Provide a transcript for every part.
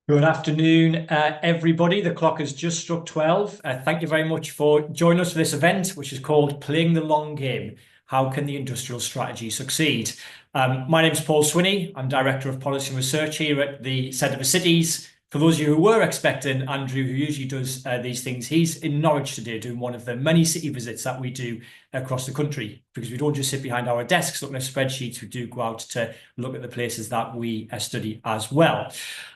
Good afternoon, everybody. The clock has just struck 12. Thank you very much for joining us for this event, which is called Playing the Long Game. How can the industrial strategy succeed? My name is Paul Swinney. I'm Director of Policy and Research here at the Centre for Cities. For those of you who were expecting Andrew, who usually does these things, he's in Norwich today doing one of the many city visits that we do across the country, because we don't just sit behind our desks looking at spreadsheets. We do go out to look at the places that we study as well.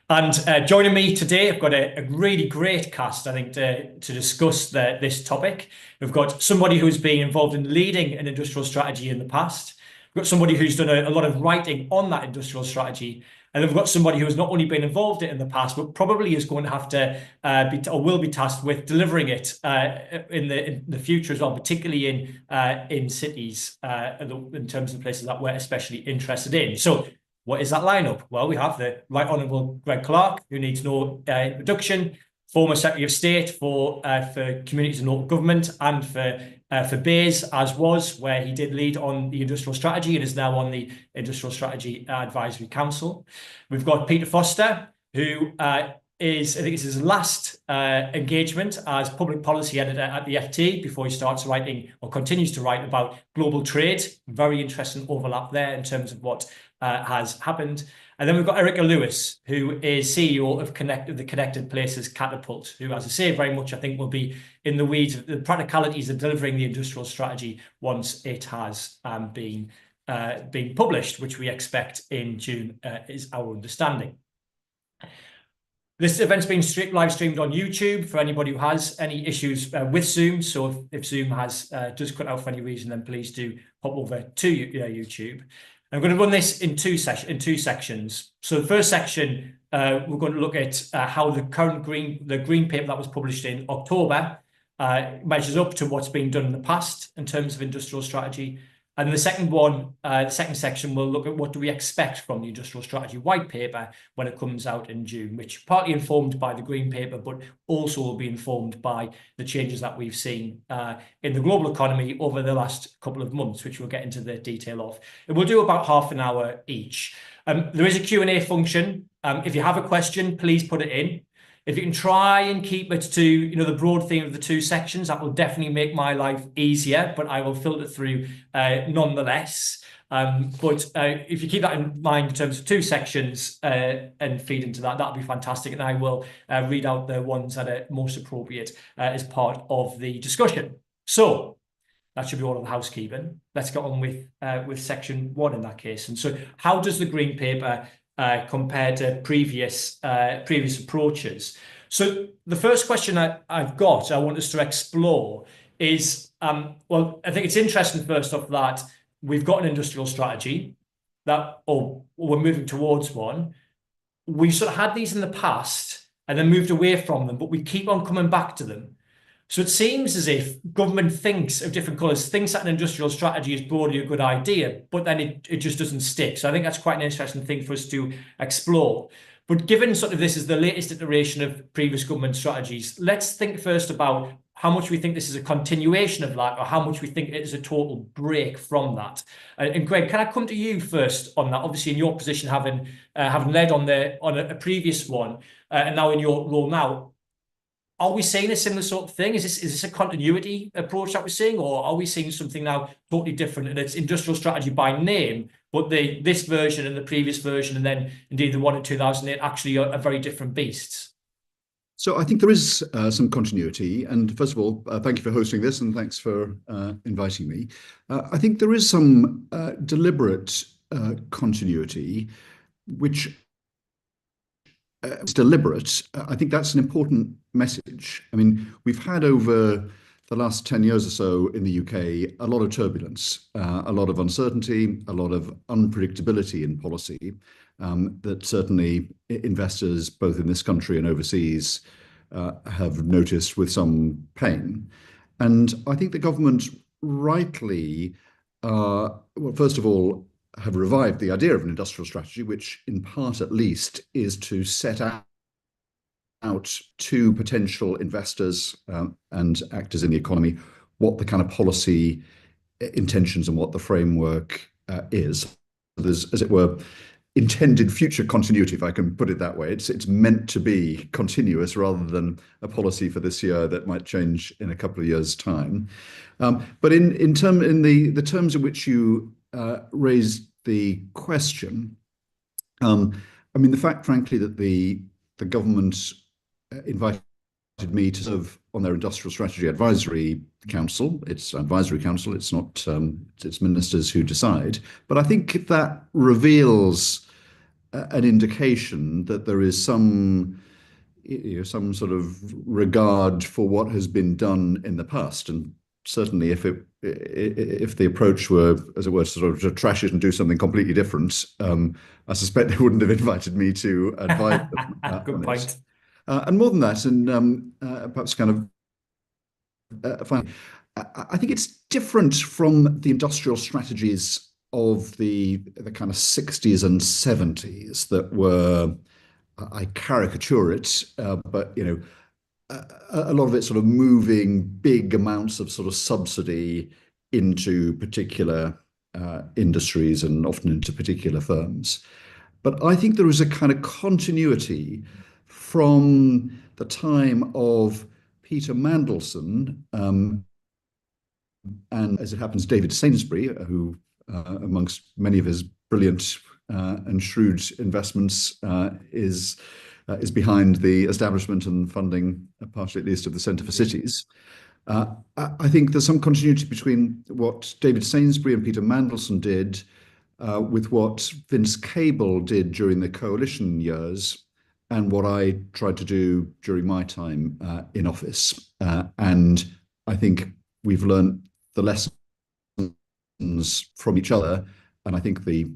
And joining me today, I've got a really great cast, I think, to discuss this topic. We've got somebody who's been involved in leading an industrial strategy in the past. We've got somebody who's done a lot of writing on that industrial strategy. And then we've got somebody who has not only been involved in it in the past, but probably is going to have to or will be tasked with delivering it in the future as well, particularly in cities, in terms of places that we're especially interested in. So what is that lineup? Well, we have the Right Honourable Greg Clark, who needs no introduction, former Secretary of State for Communities and Local Government, and for BEIS, as was, where he did lead on the industrial strategy and is now on the Industrial Strategy Advisory Council. We've got Peter Foster, who I think it's his last engagement as public policy editor at the FT before he starts writing or continues to write about global trade. Very interesting overlap there in terms of what has happened. And then we've got Erika Lewis, who is CEO of the Connected Places Catapult, who, as I say, very much, I think, will be in the weeds of the practicalities of delivering the industrial strategy once it has been published, which we expect in June, is our understanding. This event's been live streamed on YouTube for anybody who has any issues with Zoom. So if Zoom does cut out for any reason, then please do pop over to YouTube. I'm going to run this in two sections. So the first section, we're going to look at how the current green paper that was published in October measures up to what's been done in the past in terms of industrial strategy. And the second section, we'll look at what do we expect from the industrial strategy white paper when it comes out in June, which partly informed by the green paper, but also will be informed by the changes that we've seen in the global economy over the last couple of months, which we'll get into the detail of. And we'll do about half an hour each. There is a Q&A function. If you have a question, please put it in. If you can try and keep it to the broad theme of the two sections, that will definitely make my life easier, but I will filter through nonetheless. But if you keep that in mind in terms of two sections and feed into that, that'll be fantastic. And I will read out the ones that are most appropriate as part of the discussion. So that should be all of the housekeeping. Let's get on with section one in that case. And so how does the green paper compared to previous approaches? So the first question I want us to explore is, well, I think it's interesting first off that we've got an industrial strategy or we're moving towards one. We've sort of had these in the past and then moved away from them, but we keep on coming back to them. So it seems as if government thinks of different colours, thinks that an industrial strategy is broadly a good idea, but then it just doesn't stick. So I think that's quite an interesting thing for us to explore. But given sort of this is the latest iteration of previous government strategies, let's think first about how much we think this is a continuation of that, or how much we think it is a total break from that. And Greg, can I come to you first on that? Obviously, in your position, having led on a previous one, and now in your role now. Are we seeing a similar sort of thing? Is this a continuity approach that we're seeing, or are we seeing something now totally different? And it's industrial strategy by name, but this version and the previous version, and then indeed the one in 2008, actually are very different beasts. So I think there is some continuity. And first of all, thank you for hosting this, and thanks for inviting me. I think there is some deliberate continuity, which it's deliberate. I think that's an important message. I mean, we've had over the last 10 years or so in the UK a lot of turbulence, a lot of uncertainty, a lot of unpredictability in policy that certainly investors both in this country and overseas have noticed with some pain. And I think the government rightly, well, first of all, have revived the idea of an industrial strategy, which in part at least is to set out to potential investors and actors in the economy what the kind of policy intentions and what the framework is. There's, as it were, intended future continuity, if I can put it that way. It's meant to be continuous rather than a policy for this year that might change in a couple of years' time. But in the terms in which you raised the question, I mean, the fact, frankly, that the government invited me to serve on their industrial strategy advisory council. It's advisory council. It's not. It's ministers who decide. But I think that reveals an indication that there is some sort of regard for what has been done in the past. And certainly, if the approach were, as it were, sort of to trash it and do something completely different, I suspect they wouldn't have invited me to advise them. Good point. And more than that, and perhaps kind of finally, I think it's different from the industrial strategies of the kind of 60s and 70s that were, I caricature it, but a lot of it sort of moving big amounts of sort of subsidy into particular industries and often into particular firms. But I think there is a kind of continuity from the time of Peter Mandelson, and as it happens, David Sainsbury, who, amongst many of his brilliant and shrewd investments, is behind the establishment and funding, partially at least, of the Centre for Cities. I think there's some continuity between what David Sainsbury and Peter Mandelson did with what Vince Cable did during the coalition years and what I tried to do during my time in office. And I think we've learned the lessons from each other. And I think the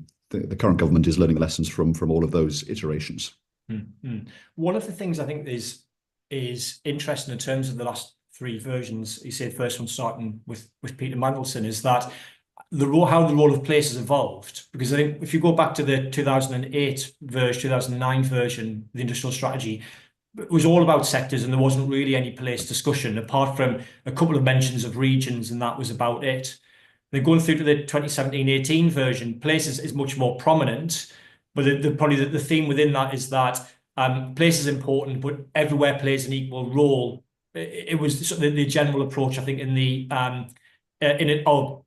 current government is learning lessons from all of those iterations. Mm-hmm. One of the things I think is interesting in terms of the last three versions, you say the first one starting with Peter Mandelson, is that how the role of place has evolved. Because I think if you go back to the 2008 version, 2009 version, the industrial strategy, it was all about sectors and there wasn't really any place discussion apart from a couple of mentions of regions, and that was about it. Then going through to the 2017-18 version, place is much more prominent, but probably the theme within that is that place is important, but everywhere plays an equal role. It was the general approach, I think,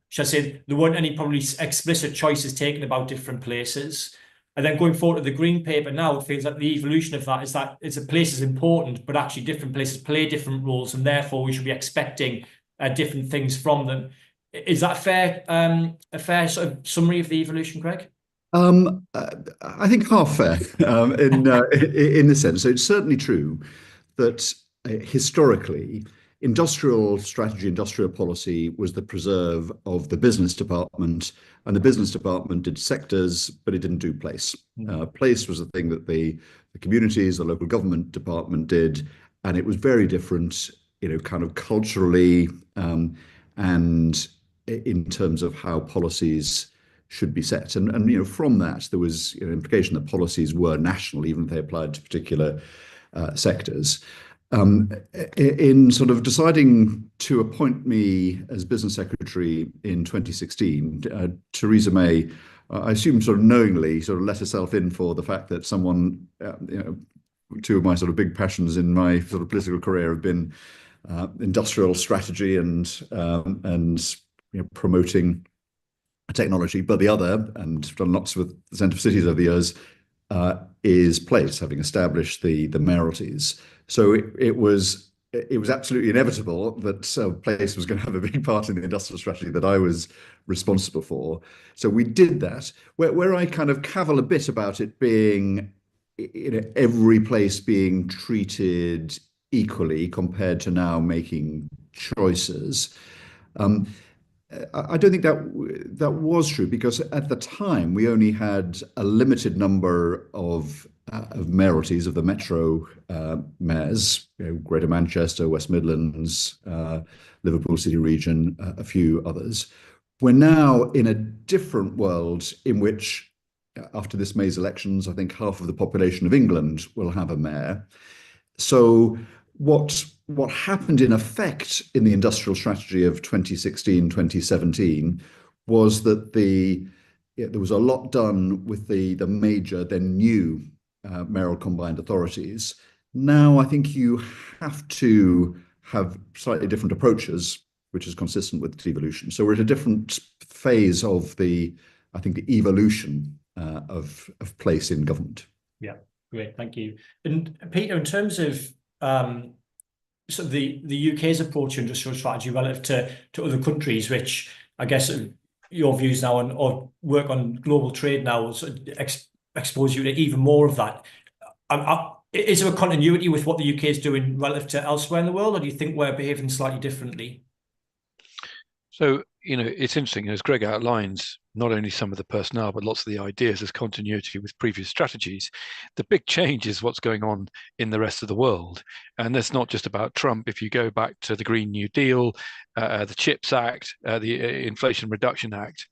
should I say, there weren't any probably explicit choices taken about different places. And then going forward to the green paper now, it feels like the evolution of that is that a place is important, but actually different places play different roles, and therefore we should be expecting different things from them. Is that a fair sort of summary of the evolution, Craig? I think half fair in the sense. So it's certainly true that historically, industrial strategy, industrial policy was the preserve of the business department, and the business department did sectors, but it didn't do place. Place was the thing that the communities, the local government department did, and it was very different, kind of culturally, and in terms of how policies should be set. And from that, there was an implication that policies were national, even if they applied to particular sectors. In sort of deciding to appoint me as business secretary in 2016, Theresa May, I assume sort of knowingly sort of let herself in for the fact that someone, two of my sort of big passions in my sort of political career have been industrial strategy and promoting technology, but the other, and done lots with the Centre for Cities over the years, is place, having established the mayoralties. So it was absolutely inevitable that place was going to have a big part in the industrial strategy that I was responsible for. So we did that. Where I kind of cavil a bit about it being, every place being treated equally compared to now making choices. I don't think that was true, because at the time we only had a limited number of mayoralties of the metro mayors, Greater Manchester, West Midlands, Liverpool City Region, a few others. We're now in a different world in which, after this May's elections, I think half of the population of England will have a mayor. So what happened in effect in the industrial strategy of 2016, 2017 was that the there was a lot done with the major, then new mayoral combined authorities. Now I think you have to have slightly different approaches, which is consistent with devolution. So we're at a different phase of I think, the evolution of place in government. Yeah, great, thank you. And Peter, in terms of sort of the UK's approach to industrial strategy relative to other countries, which I guess your views now on or work on global trade now will sort of expose you to even more of that. Is there a continuity with what the UK is doing relative to elsewhere in the world, or do you think we're behaving slightly differently? So, it's interesting, as Greg outlines, not only some of the personnel, but lots of the ideas as continuity with previous strategies. The big change is what's going on in the rest of the world. And that's not just about Trump. If you go back to the Green New Deal, the CHIPS Act, the Inflation Reduction Act,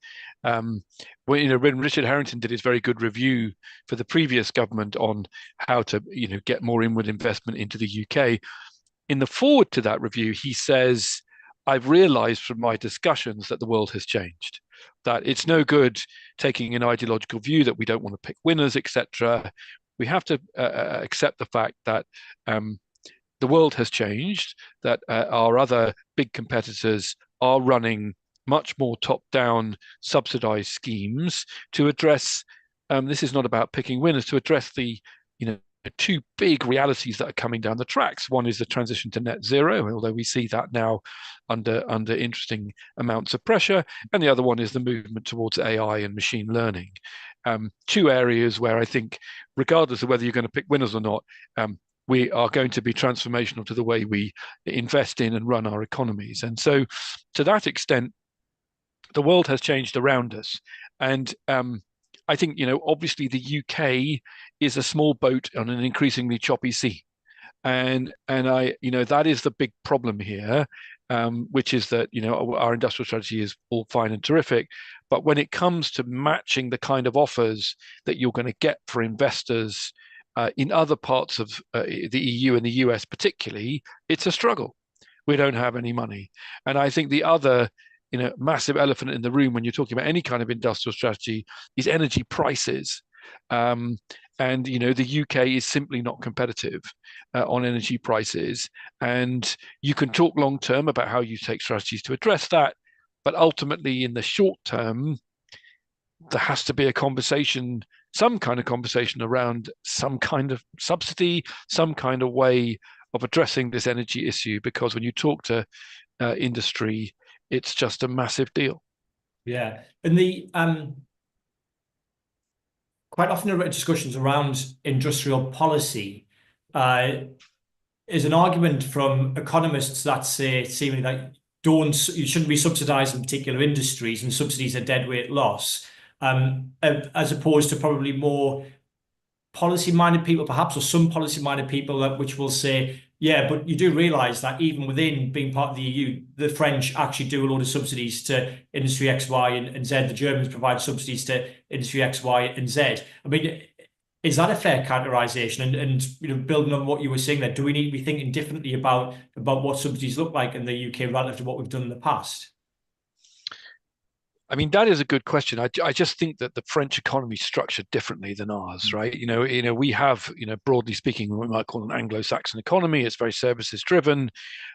when Richard Harrington did his very good review for the previous government on how to get more inward investment into the UK, in the forward to that review, he says, I've realized from my discussions that the world has changed, that it's no good taking an ideological view that we don't want to pick winners, etc. We have to accept the fact that the world has changed, that our other big competitors are running much more top-down subsidized schemes to address, this is not about picking winners, to address the two big realities that are coming down the tracks. One is the transition to net zero, although we see that now under interesting amounts of pressure, and the other one is the movement towards AI and machine learning. Two areas where I think, regardless of whether you're going to pick winners or not, we are going to be transformational to the way we invest in and run our economies. And so, to that extent, the world has changed around us, and I think, obviously the UK is a small boat on an increasingly choppy sea. And that is the big problem here, which is that, our industrial strategy is all fine and terrific. But when it comes to matching the kind of offers that you're going to get for investors in other parts of the EU and the US particularly, it's a struggle. We don't have any money. And I think the other massive elephant in the room when you're talking about any kind of industrial strategy is energy prices. And the UK is simply not competitive on energy prices. And you can talk long term about how you take strategies to address that, but ultimately in the short term, there has to be a conversation, some kind of conversation around some kind of subsidy, some kind of way of addressing this energy issue, because when you talk to industry, it's just a massive deal. Yeah, and the quite often there are discussions around industrial policy. Is an argument from economists that say seemingly that you shouldn't be subsidising particular industries and subsidies are deadweight loss, as opposed to probably more policy-minded people, perhaps, or some policy-minded people which will say, yeah, but you do realise that even within being part of the EU, the French actually do a lot of subsidies to industry X, Y, and Z. The Germans provide subsidies to industry X, Y, and Z. I mean, is that a fair characterisation? And building on what you were saying there, do we need to be thinking differently about what subsidies look like in the UK relative to what we've done in the past? I mean, that is a good question. I just think that the French economy is structured differently than ours, right? We have, broadly speaking, what we might call an Anglo-Saxon economy. It's very services driven.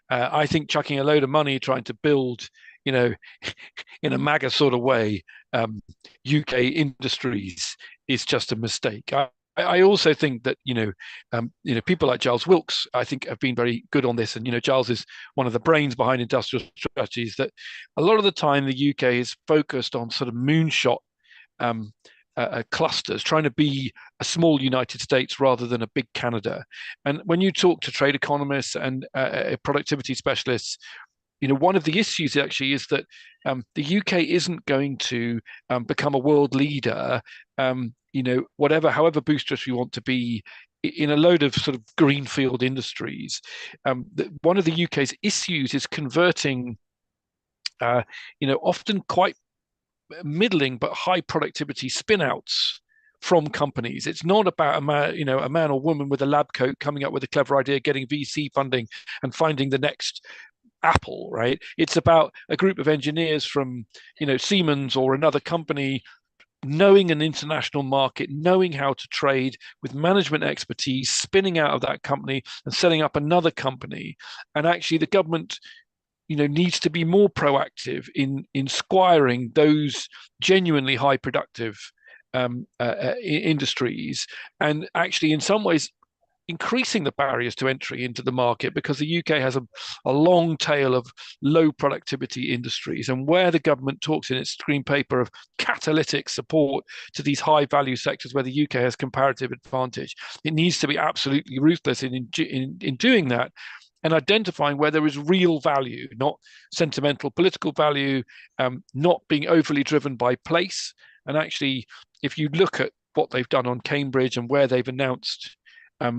I think chucking a load of money trying to build, in a MAGA sort of way, UK industries is just a mistake. I also think that people like Giles Wilkes, I think, have been very good on this, and Giles is one of the brains behind industrial strategies. That a lot of the time the UK is focused on sort of moonshot clusters, trying to be a small United States rather than a big Canada. And when you talk to trade economists and productivity specialists, one of the issues actually is that the UK isn't going to become a world leader. However boisterous we want to be in a load of sort of greenfield industries. One of the UK's issues is converting, often quite middling but high productivity spin-outs from companies. It's not about a man or woman with a lab coat coming up with a clever idea, getting VC funding, and finding the next Apple, right? It's about a group of engineers from, Siemens or another company knowing an international market, knowing how to trade with management expertise, spinning out of that company and setting up another company. And actually the government, needs to be more proactive in squiring those genuinely high productive industries, and actually in some ways increasing the barriers to entry into the market, because the UK has a long tail of low productivity industries. And where the government talks in its green paper of catalytic support to these high value sectors where the UK has comparative advantage, it needs to be absolutely ruthless in doing that, and identifying where there is real value, not sentimental political value, not being overly driven by place. And actually, if you look at what they've done on Cambridge and where they've announced a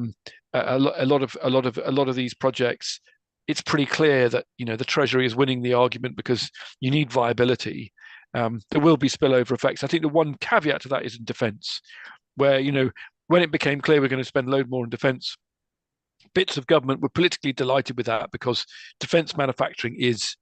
lot of these projects, it's pretty clear that the Treasury is winning the argument, because you need viability. There will be spillover effects. I think the one caveat to that is in defence, where when it became clear we're going to spend a load more in defence, bits of government were politically delighted with that, because defence manufacturing is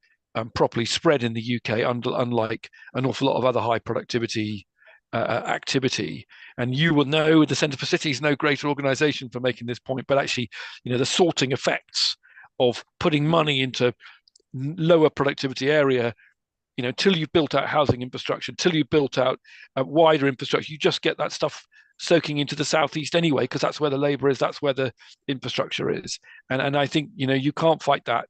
properly spread in the UK, unlike an awful lot of other high productivity activity. And you will know the Centre for Cities, no greater organisation for making this point, but actually, the sorting effects of putting money into lower productivity area, till you've built out housing infrastructure, till you've built out wider infrastructure, you just get that stuff soaking into the southeast anyway, because that's where the labour is, that's where the infrastructure is. And I think, you can't fight that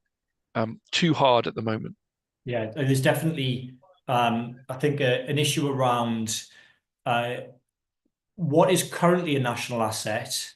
too hard at the moment. Yeah, there's definitely, I think, an issue around what is currently a national asset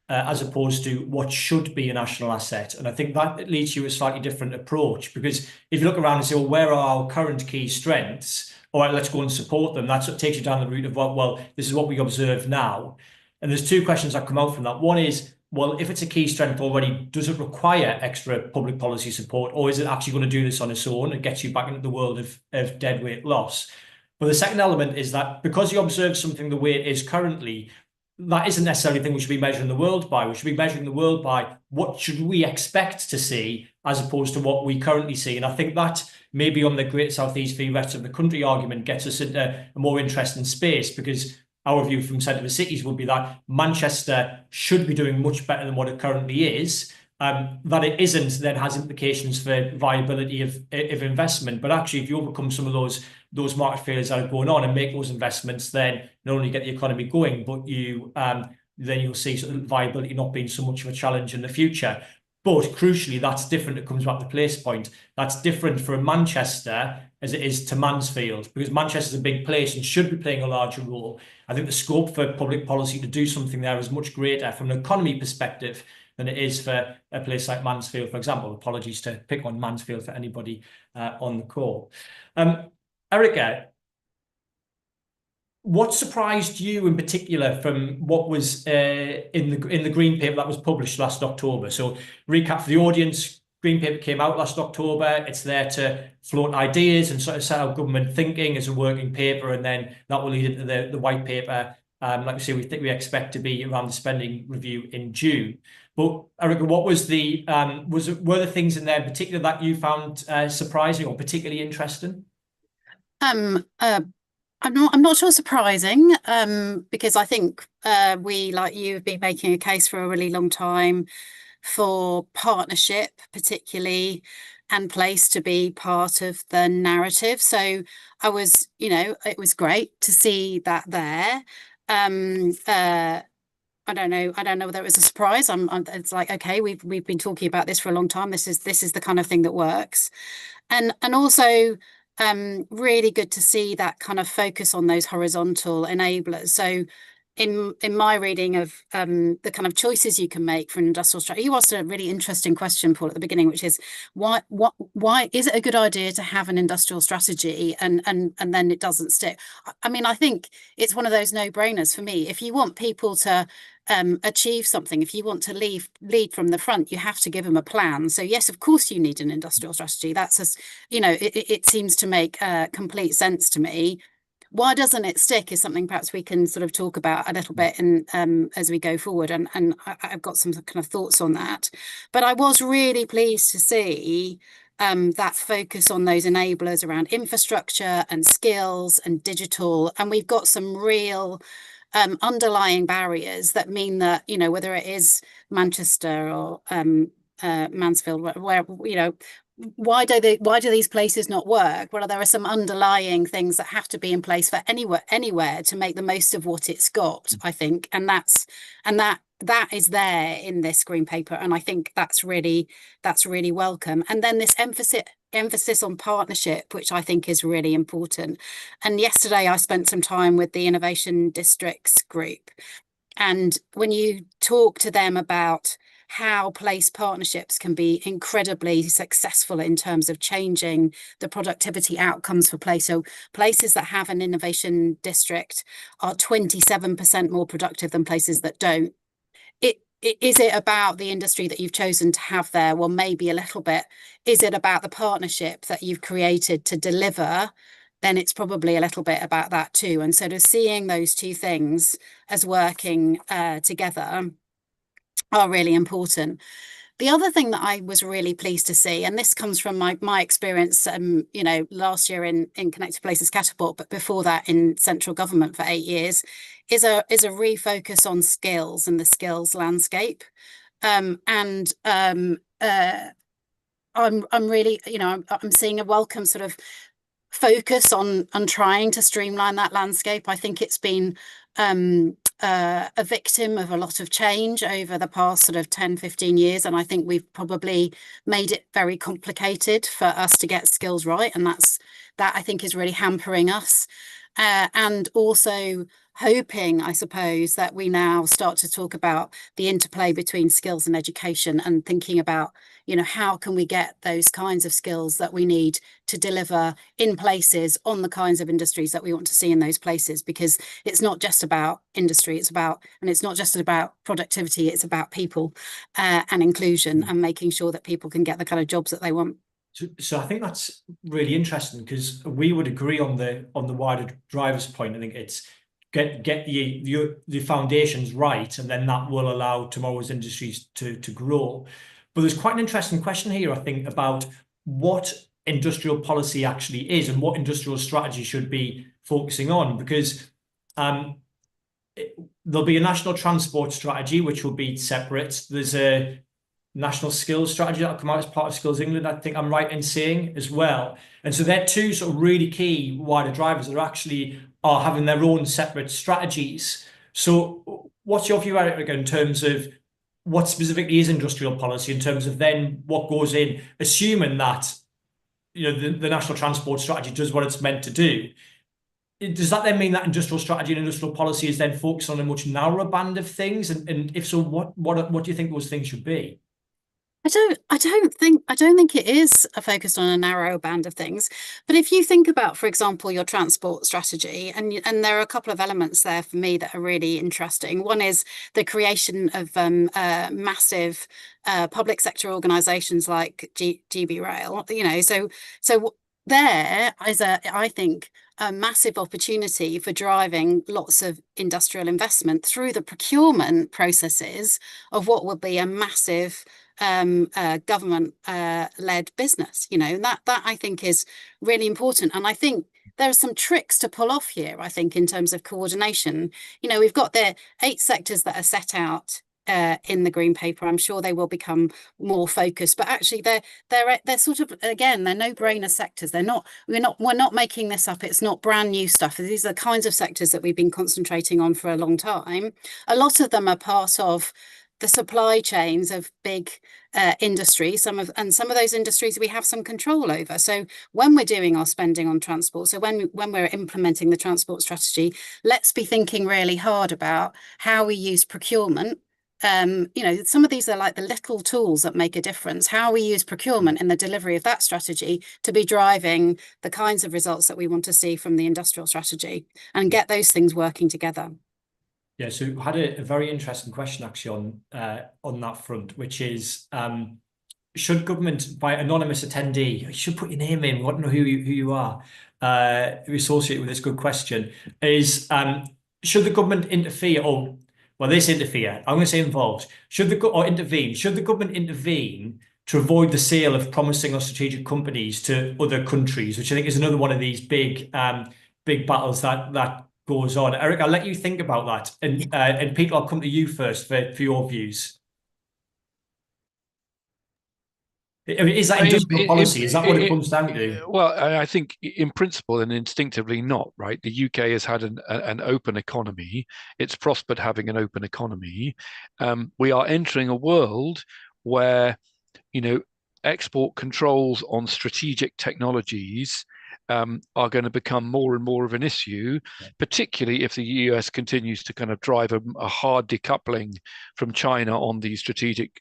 as opposed to what should be a national asset. And I think that leads you a slightly different approach, because if you look around and say, well, where are our current key strengths? All right, let's go and support them. That's what takes you down the route of, well, this is what we observe now. And there's two questions that come out from that. One is, well, if it's a key strength already, does it require extra public policy support, or is it actually going to do this on its own and get you back into the world of deadweight loss? But the second element is that because you observe something the way it is currently, that isn't necessarily the thing we should be measuring the world by. We should be measuring the world by what should we expect to see as opposed to what we currently see. And I think that maybe on the Great South East v rest of the country argument gets us into a more interesting space, because our view from Centre for Cities would be that Manchester should be doing much better than what it currently is. That it isn't then has implications for viability of investment. But actually, if you overcome some of those market failures that are going on and make those investments, then not only get the economy going, but then you'll see sort of viability not being so much of a challenge in the future. But crucially, that's different. It comes back to the place point. That's different for Manchester as it is to Mansfield, because Manchester's a big place and should be playing a larger role. I think the scope for public policy to do something there is much greater from an economy perspective than it is for a place like Mansfield, for example. Apologies to pick on Mansfield for anybody on the call. Erika, what surprised you in particular from what was in the green paper that was published last October? So recap for the audience, green paper came out last October. It's there to float ideas and sort of set out government thinking as a working paper, and then that will lead into the white paper. Like we say, we expect to be around the spending review in June. But Erika, what was were the things in there in particular that you found surprising or particularly interesting? I'm not sure surprising, because I think we, like you, have been making a case for a really long time for partnership, particularly, and place to be part of the narrative. So I was, it was great to see that there. I don't know whether it was a surprise. It's like, okay, we've been talking about this for a long time. This is the kind of thing that works, and also really good to see that kind of focus on those horizontal enablers. So in my reading of the kind of choices you can make for an industrial strategy, you asked a really interesting question, Paul, at the beginning, which is why is it a good idea to have an industrial strategy and then it doesn't stick? I mean, I think it's one of those no-brainers for me. If you want people to achieve something, if you want to lead from the front, you have to give them a plan. So yes, of course you need an industrial strategy. That's it seems to make complete sense to me. Why doesn't it stick is something perhaps we can sort of talk about a little bit as we go forward, and I've got some kind of thoughts on that. But I was really pleased to see that focus on those enablers around infrastructure and skills and digital. And we've got some real underlying barriers that mean that, you know, whether it is Manchester or Mansfield, where, you know, why do these places not work? Well, there are some underlying things that have to be in place for anywhere to make the most of what it's got, I think, and that is there in this green paper, and I think that's really welcome. And then this emphasis on partnership, which I think is really important. And yesterday I spent some time with the Innovation Districts group, and when you talk to them about how place partnerships can be incredibly successful in terms of changing the productivity outcomes for place. So places that have an innovation district are 27% more productive than places that don't. Is it about the industry that you've chosen to have there? Well, maybe a little bit. Is it about the partnership that you've created to deliver? Then it's probably a little bit about that too. And sort of seeing those two things as working together are really important. The other thing that I was really pleased to see, and this comes from my experience, you know, last year in Connected Places Catapult, but before that in central government for 8 years, is a refocus on skills and the skills landscape. I'm really, you know, I'm seeing a welcome sort of focus on trying to streamline that landscape. I think it's been a victim of a lot of change over the past sort of 10-15 years, and I think we've probably made it very complicated for us to get skills right, and that I think is really hampering us, and also hoping, I suppose, that we now start to talk about the interplay between skills and education, and thinking about, you know, how can we get those kinds of skills that we need to deliver in places on the kinds of industries that we want to see in those places, because it's not just about industry, it's not just about productivity, it's about people and inclusion, and making sure that people can get the kind of jobs that they want. So I think that's really interesting, because we would agree on the wider drivers point. I think it's get the foundations right, and then that will allow tomorrow's industries to grow. But there's quite an interesting question here, I think, about what industrial policy actually is and what industrial strategy should be focusing on, because there'll be a national transport strategy, which will be separate. There's a national skills strategy that'll come out as part of Skills England, I think I'm right in saying, as well. And so they're two sort of really key wider drivers that actually are having their own separate strategies. So what's your view, Erika, in terms of what specifically is industrial policy, in terms of then what goes in, assuming that, you know, the national transport strategy does what it's meant to do? Does that then mean that industrial strategy and industrial policy is then focused on a much narrower band of things? And if so, what do you think those things should be? I don't think it is focused on a narrow band of things. But if you think about, for example, your transport strategy, and there are a couple of elements there for me that are really interesting. One is the creation of massive public sector organisations like GB Rail. You know, so there is I think a massive opportunity for driving lots of industrial investment through the procurement processes of what would be a massive government led business. You know, that I think is really important, and I think there are some tricks to pull off here, I think, in terms of coordination. You know, we've got the 8 sectors that are set out in the green paper. I'm sure they will become more focused, but actually they're sort of, again, they're no-brainer sectors. We're not making this up. It's not brand new stuff. These are the kinds of sectors that we've been concentrating on for a long time. A lot of them are part of the supply chains of big industries. Some of those industries we have some control over. So when we're doing our spending on transport, so when we're implementing the transport strategy, let's be thinking really hard about how we use procurement. You know, some of these are like the little tools that make a difference. How we use procurement in the delivery of that strategy to be driving the kinds of results that we want to see from the industrial strategy, and get those things working together. Yeah, so I had a very interesting question actually on that front, which is, should government, by anonymous attendee, you should put your name in, we want to know who you are, who associate with this good question, is should the government interfere, or, well, they say interfere, I'm going to say involved, intervene, should the government intervene to avoid the sale of promising or strategic companies to other countries, which I think is another one of these big battles that goes on. Eric, I'll let you think about that, and Pete, I'll come to you first for your views. I mean, is that industrial policy? Is that what it comes down to? Well, I think in principle and instinctively not, right? The UK has had an open economy. It's prospered having an open economy. We are entering a world where, export controls on strategic technologies are going to become more and more of an issue, particularly if the US continues to kind of drive a hard decoupling from China on these strategic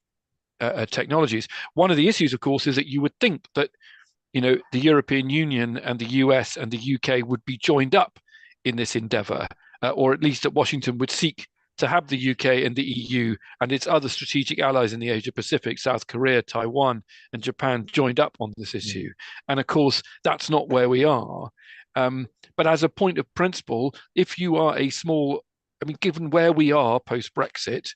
technologies. One of the issues, of course, is that you would think that, the European Union and the US and the UK would be joined up in this endeavor, or at least that Washington would seek to have the UK and the EU and its other strategic allies in the Asia Pacific, South Korea, Taiwan, and Japan joined up on this issue. And of course, that's not where we are. But as a point of principle, if you are given where we are post-Brexit,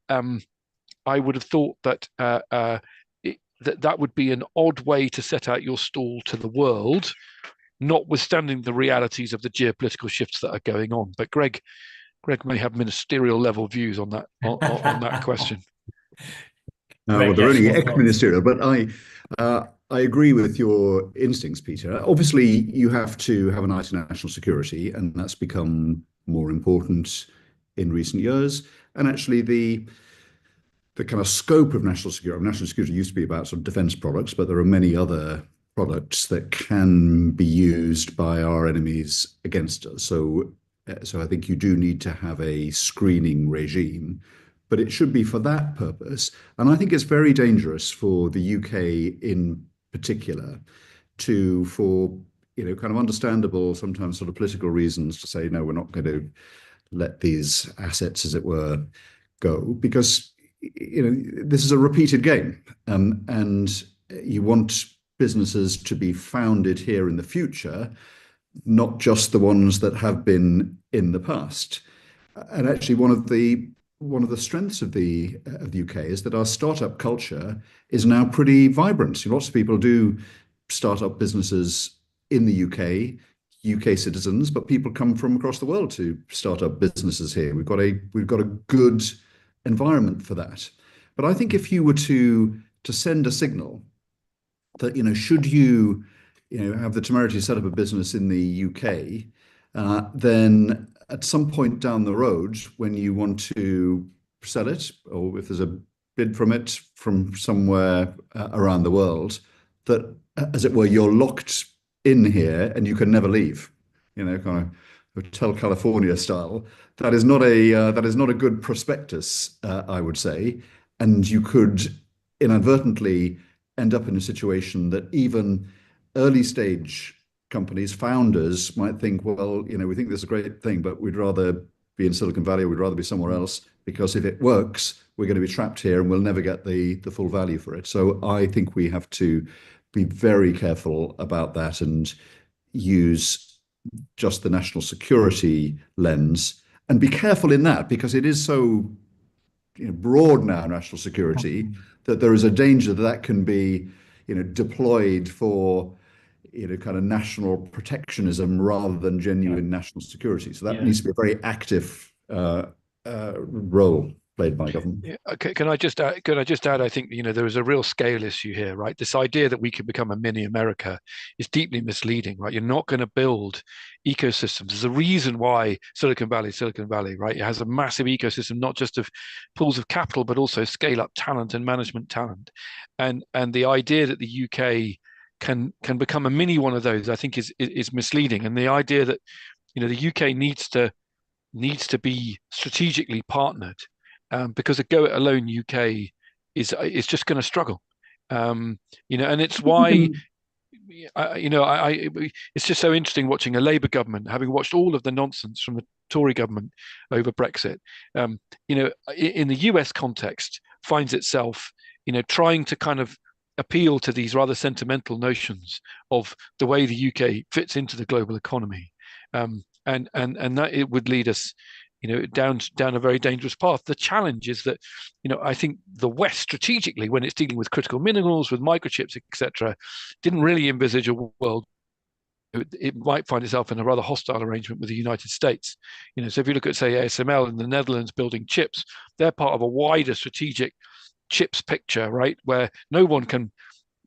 I would have thought that that would be an odd way to set out your stall to the world, notwithstanding the realities of the geopolitical shifts that are going on. But Greg may have ministerial level views on that on that question. Well, they're only ex-ministerial, but I agree with your instincts, Peter. Obviously, you have to have an eye to national security, and that's become more important in recent years. And actually, the kind of scope of national security. National security used to be about sort of defense products, but there are many other products that can be used by our enemies against us. So I think you do need to have a screening regime, but it should be for that purpose. And I think it's very dangerous for the UK in particular for kind of understandable, sometimes sort of political reasons to say, no, we're not going to let these assets, as it were, go, because this is a repeated game, and you want businesses to be founded here in the future, not just the ones that have been in the past. And actually, one of the strengths of the UK is that our startup culture is now pretty vibrant. Lots of people do start up businesses in the UK citizens, but people come from across the world to start up businesses here. We've got a good environment for that. But I think if you were to send a signal that, should you have the temerity to set up a business in the UK, then at some point down the road, when you want to sell it, or if there's a bid from it from somewhere around the world, that, as it were, you're locked in here and you can never leave, kind of Hotel California style. That is not a good prospectus, I would say, and you could inadvertently end up in a situation that even early stage companies, founders might think, well, we think this is a great thing, but we'd rather be in Silicon Valley, or we'd rather be somewhere else, because if it works, we're going to be trapped here and we'll never get the full value for it. So I think we have to be very careful about that and use just the national security lens, and be careful in that, because it is so broad now, national security, that there is a danger that can be deployed for kind of national protectionism rather than genuine national security. So that needs to be a very active role played by government. Yeah. Okay. Can I just add? I think there is a real scale issue here, right? This idea that we could become a mini America is deeply misleading, right? You're not going to build ecosystems. There's a reason why Silicon Valley, right? It has a massive ecosystem, not just of pools of capital, but also scale up talent and management talent. And the idea that the UK can become a mini one of those, I think, is misleading. And the idea that the UK needs to be strategically partnered, because a go it alone UK is just going to struggle, and it's why it's just so interesting watching a Labour government, having watched all of the nonsense from the Tory government over Brexit, in the US context, finds itself trying to kind of appeal to these rather sentimental notions of the way the UK fits into the global economy, and that it would lead us down a very dangerous path. The challenge is that, I think the West strategically, when it's dealing with critical minerals, with microchips, etc., didn't really envisage a world. It might find itself in a rather hostile arrangement with the United States. So if you look at, say, ASML in the Netherlands building chips, they're part of a wider strategic chips picture, right, where no one can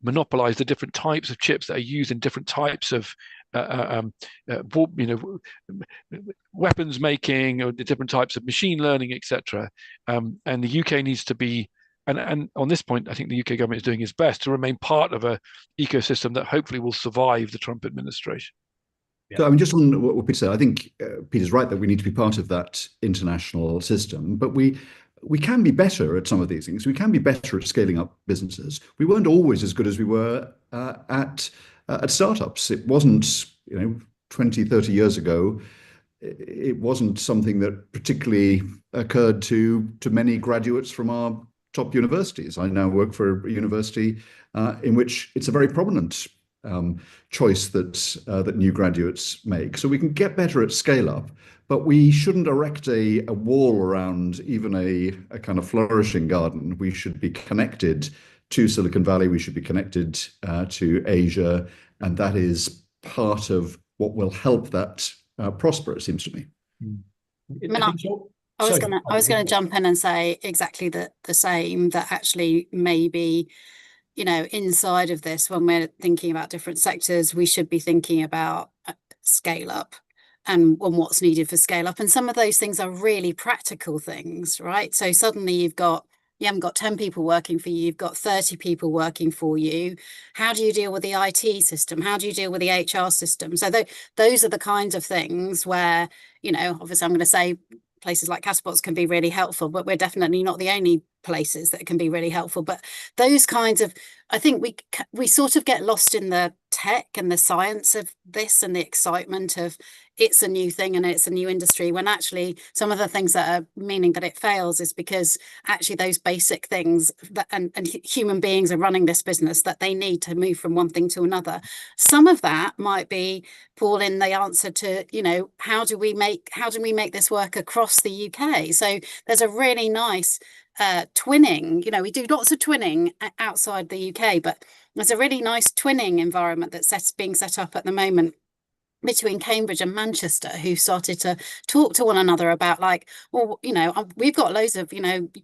monopolize the different types of chips that are used in different types of weapons making, or the different types of machine learning, etc. And the UK needs to be, and on this point, I think the UK government is doing its best to remain part of an ecosystem that hopefully will survive the Trump administration. So, I mean, just on what Peter said, I think Peter's right that we need to be part of that international system, but we can be better at some of these things. We can be better at scaling up businesses. We weren't always as good as we were at startups. It wasn't, 20, 30 years ago, it wasn't something that particularly occurred to many graduates from our top universities. I now work for a university in which it's a very prominent choice that new graduates make. So we can get better at scale up, but we shouldn't erect a wall around even a kind of flourishing garden. We should be connected to Silicon Valley. We should be connected to Asia, and that is part of what will help that prosper, it seems to me. I was going to jump in and say exactly the same, that actually maybe, inside of this, when we're thinking about different sectors, we should be thinking about scale up and what's needed for scale up. And some of those things are really practical things, right? So suddenly you haven't got 10 people working for you, you've got 30 people working for you. How do you deal with the IT system? How do you deal with the HR system? So those are the kinds of things where, obviously I'm going to say places like Catapult can be really helpful, but we're definitely not the only places that can be really helpful. But those kinds of, I think we sort of get lost in the tech and the science of this and the excitement of it's a new thing and it's a new industry, when actually some of the things that are meaning that it fails is because actually those basic things that and human beings are running this business, that they need to move from one thing to another. Some of that might be, Paul, in the answer to, how do we make this work across the UK? So there's a really nice twinning, we do lots of twinning outside the UK, but there's a really nice twinning environment that's being set up at the moment between Cambridge and Manchester, who started to talk to one another about we've got loads of,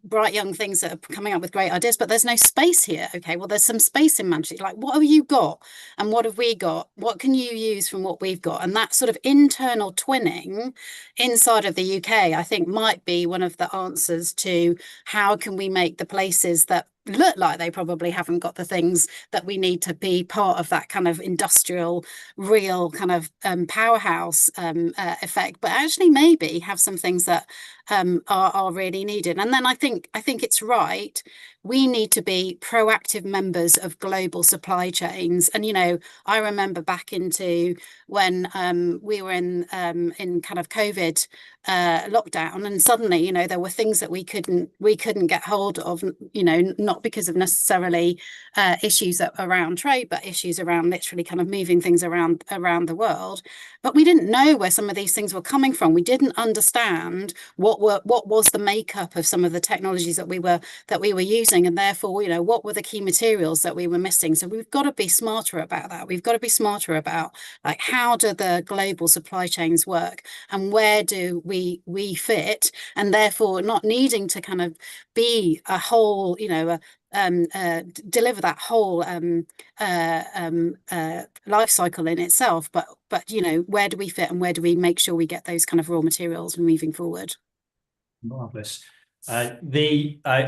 bright young things that are coming up with great ideas, but there's no space here. Okay, well, there's some space in Manchester. Like, what have you got? And what have we got? What can you use from what we've got? And that sort of internal twinning inside of the UK, I think, might be one of the answers to how can we make the places that look like they probably haven't got the things that we need to be part of that kind of industrial, real kind of powerhouse effect, but actually maybe have some things that are really needed. And then I think it's right. We need to be proactive members of global supply chains. And, I remember back into when we were in kind of COVID lockdown, and suddenly, there were things that we couldn't get hold of, not because of necessarily issues around trade, but issues around literally kind of moving things around the world. But we didn't know where some of these things were coming from. We didn't understand what was the makeup of some of the technologies that we were using, and therefore, what were the key materials that we were missing. So we've got to be smarter about that. We've got to be smarter about, like, how do the global supply chains work, and where do we fit, and therefore not needing to kind of be a whole, deliver that whole life cycle in itself, but where do we fit, and where do we make sure we get those kind of raw materials moving forward? Marvelous. I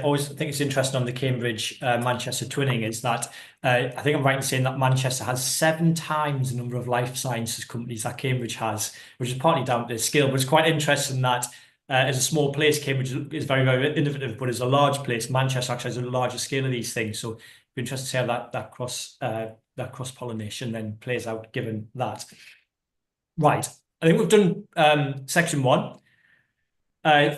always think it's interesting on the Cambridge Manchester twinning is that I think I'm right in saying that Manchester has 7 times the number of life sciences companies that Cambridge has, which is partly down to scale. But it's quite interesting that as a small place, Cambridge is very, very innovative, but as a large place, Manchester actually has a larger scale of these things. So it'd be interesting to see how that cross-pollination then plays out given that. Right. I think we've done section 1.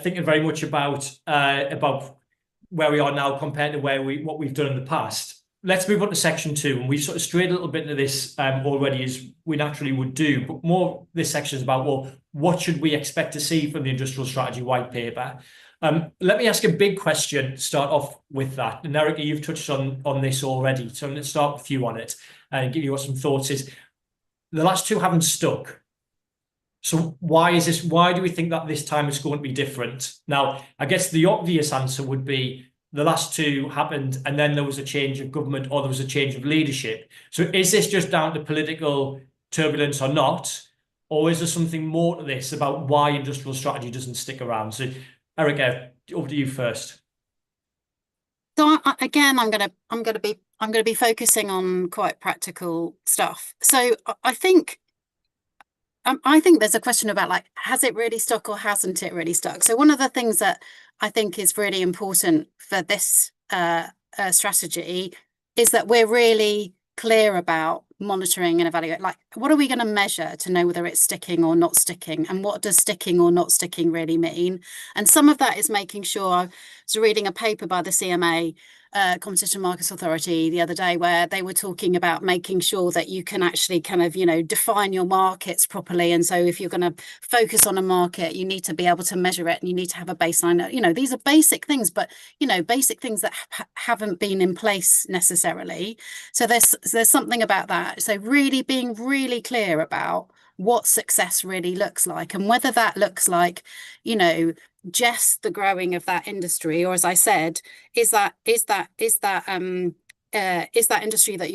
Thinking very much about where we are now compared to what we've done in the past. let's move on to section 2, and we've sort of strayed a little bit into this already, as we naturally would do, but more this section is about, well, what should we expect to see from the industrial strategy white paper? Let me ask a big question to start off with that. And Erika, you've touched on this already, so I'm going to start with you on it and give you some thoughts. Is the last two haven't stuck. So why is this? Why do we think that this time it's going to be different? Now, I guess the obvious answer would be the last two happened and then there was a change of government or there was a change of leadership. So is this just down to political turbulence or not? Or is there something more to this about why industrial strategy doesn't stick around? So Erika, over to you first. So again, I'm gonna be focusing on quite practical stuff. So I think there's a question about, like, has it really stuck or hasn't it really stuck? So one of the things that I think is really important for this strategy is that we're really clear about monitoring and evaluate, like, what are we going to measure to know whether it's sticking or not sticking, and what does sticking or not sticking really mean? And some of that is making sure. I was reading a paper by the CMA, Competition Markets Authority, the other day, where they were talking about making sure that you can actually kind of, define your markets properly. And so if you're going to focus on a market, you need to be able to measure it, and you need to have a baseline. These are basic things, but basic things that haven't been in place necessarily. So there's something about that. So really being really clear about what success really looks like, and whether that looks like, just the growing of that industry, or, as I said, is that industry that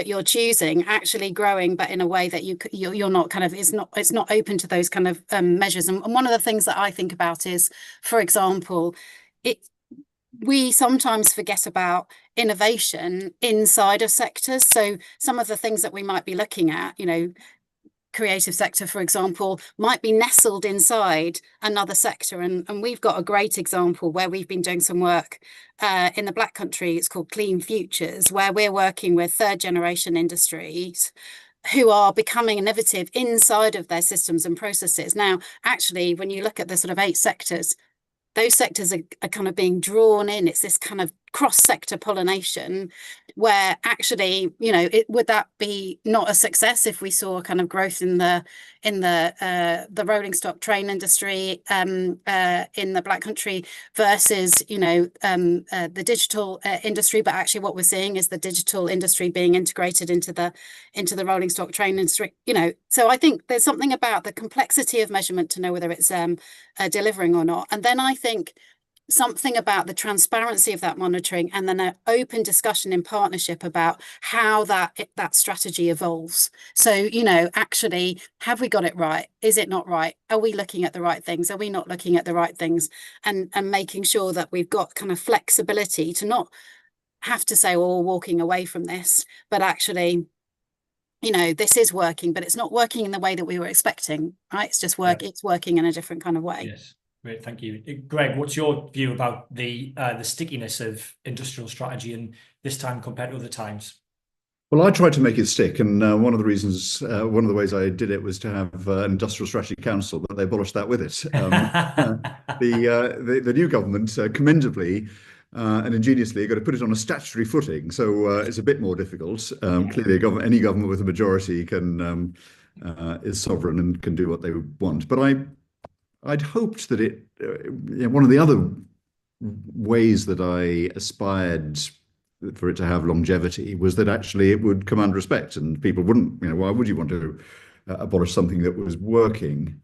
you're choosing actually growing, but in a way that you're not kind of, it's not open to those kind of measures. And one of the things that I think about is, for example, we sometimes forget about innovation inside of sectors. So some of the things that we might be looking at, creative sector, for example, might be nestled inside another sector. And we've got a great example where we've been doing some work in the Black Country. It's called Clean Futures, where we're working with third generation industries who are becoming innovative inside of their systems and processes. Now, actually, when you look at the sort of 8 sectors, those sectors are kind of being drawn in. It's this kind of cross-sector pollination where actually, would that be not a success if we saw kind of growth in the rolling stock train industry in the Black Country versus the digital industry? But actually what we're seeing is the digital industry being integrated into the rolling stock train industry. So I think there's something about the complexity of measurement to know whether it's delivering or not. And then I think something about the transparency of that monitoring, and then an open discussion in partnership about how that strategy evolves. So, actually, have we got it right? Is it not right? Are we looking at the right things? Are we not looking at the right things? And making sure that we've got kind of flexibility to not have to say, well, we're walking away from this, but actually, this is working, but it's not working in the way that we were expecting, right? It's just It's working in a different kind of way. Yes. Great, thank you. Greg, what's your view about the stickiness of industrial strategy and this time compared to other times? Well, I tried to make it stick, and one of the ways I did it was to have an industrial strategy council, but they abolished that with it. The new government, commendably and ingeniously, got to put it on a statutory footing, so it's a bit more difficult. Clearly, any government with a majority is sovereign and can do what they want. But I'd hoped that one of the other ways that I aspired for it to have longevity was that actually it would command respect, and people wouldn't, why would you want to abolish something that was working?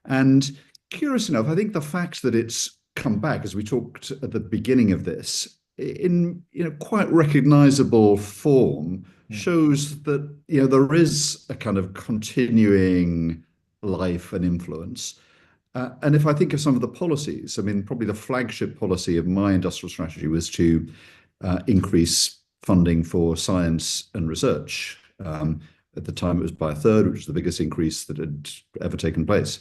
And curious enough, I think the fact that it's come back, as we talked at the beginning of this, in quite recognizable form, shows that there is a kind of continuing life and influence. And if I think of some of the policies, probably the flagship policy of my industrial strategy was to increase funding for science and research. At the time, it was by a third, which was the biggest increase that had ever taken place.